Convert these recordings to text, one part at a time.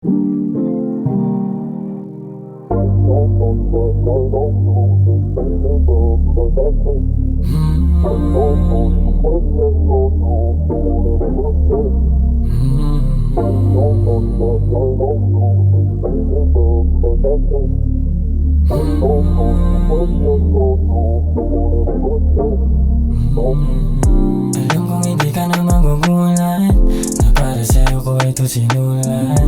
Alam kong hindi ka na magugulat na para sa'yo ko ito sinulat.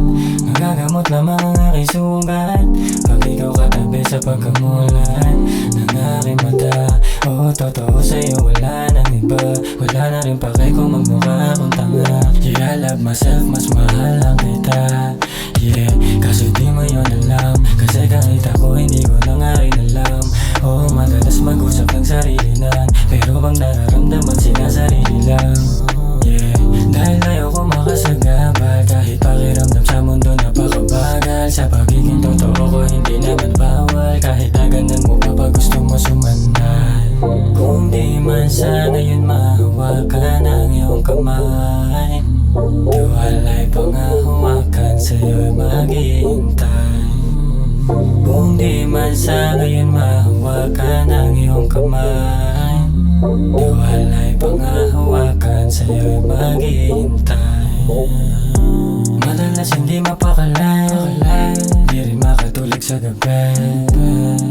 Nagagamot lamang ang aking sugat pag ikaw katabi sa pagkamulat ng aking mata. Oo, totoo sa'yo wala nang iba. Wala na rin pake kung magmukha akong tanga. Yeah, I love myself, mas mahal lang kita. Yeah, kaso di mo yun alam. Kasi kahit ako hindi ko na nga rin alam. Oo, madalas mag-usap ng sarili lang, pero bang nararamdaman sinasarili lang. Yeah, dahil ayoko makasagabal, kahit pakiramdam sa mundo napakabagal. Sa pagiging totoo ko hindi naman bawal, kahit naganan mo pa pag gusto mo sumanay. Kung di man sa ngayon mahawakan ang iyong kamay, tiwala'y pangahawakan sa'yo'y maghihintay. Kung di man sa ngayon mahawakan ang iyong kamay, tiwala'y pangahawakan sa'yo'y maghihintay. Madalas hindi mapakalay, di rin makatulog sa gabi.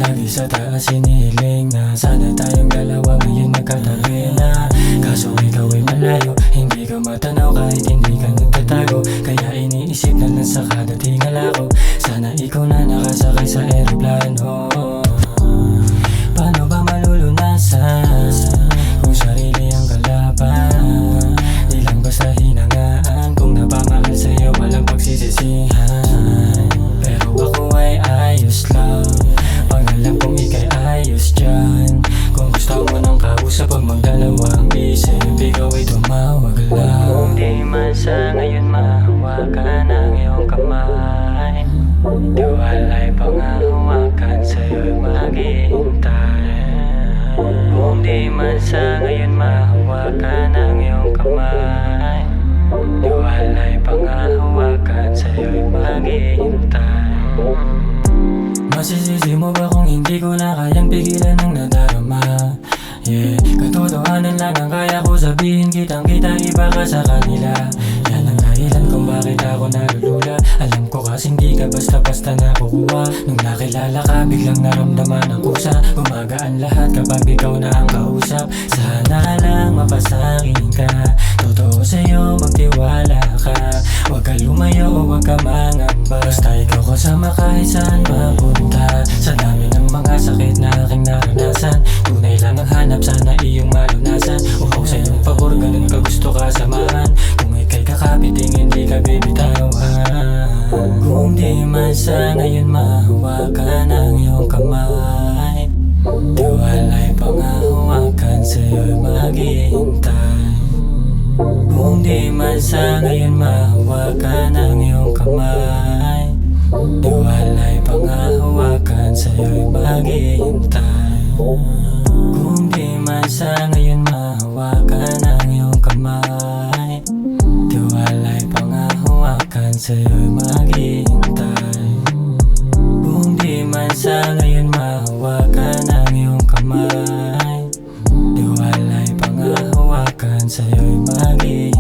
Lagi sa taas hinihiling na sana tayong dalawa ngayon magkatabi na. Kaso ikaw ay malayo, hindi ka matanaw kahit hindi ka nagtatago. Kaya iniisip na lang sa kada tingala ko, sana ikaw na nakasakay sa eroplano. Paano ba malulunasan kung sarili ang kalaban? Di lang basta hinangaan, kung napamahal sa'yo walang pagsisisihan. Pero ako ay ayos lang, pangalam kong ika'y ayos dyan. Kung gusto mo nang kausap pag magdalawang isip, ikaw ay tumawag lang. Kung di man sa ngayon mahawakan ang iyong kamay, tiwala'y pangahawakan sa'yo'y maghihintay. Kung di man sa ngayon mahawakan ang iyong kamay, tiwala'y pangahawakan sa'yo'y maghihintay. Masisisi mo ba kung hindi ko na kayang pigilan ng nadarama? Yeah, katotohanan lang ang kaya ko sabihin, kitang-kita iba ka sa kanila. Yan ang dahilan kung bakit ako nalulula. Alam ko kasing di ka basta-basta nakukuha. Nung nakilala ka, biglang naramdaman ang kusa. Gumagaan lahat kapag ikaw na ang kausap. Sana lang mapasakin ka, totoo sa'yo magtiwala ka. Huwag ka lumayo o huwag ka mangamba, basta ikaw kasama kahit saan mapunta. Sa dami ng mga sakit na aking naranasan, tunay lang ang hanap, sana iyong malunasan. Uhaw sa iyong pabor, ganun ka gusto kasamahan. Kung ika'y kakapiting hindi ka bibitawan. Kung di man sa ngayon mahawakan ang iyong kamay, tiwala'y pangahawakan sa'yo'y maghihintay. Kung di man sa ngayon mahawakan ang iyong kamay, tiwala'y pangahawakan sa'yo'y maghihintay. Kung di man sa ngayon mahawakan ang iyong kamay, tiwala'y pangahawakan sa'yo'y maghihintay. Kung di man sa ngayon mahawakan ang iyong kamay, tiwala'y pangahawakan sa'yo'y maghihintay.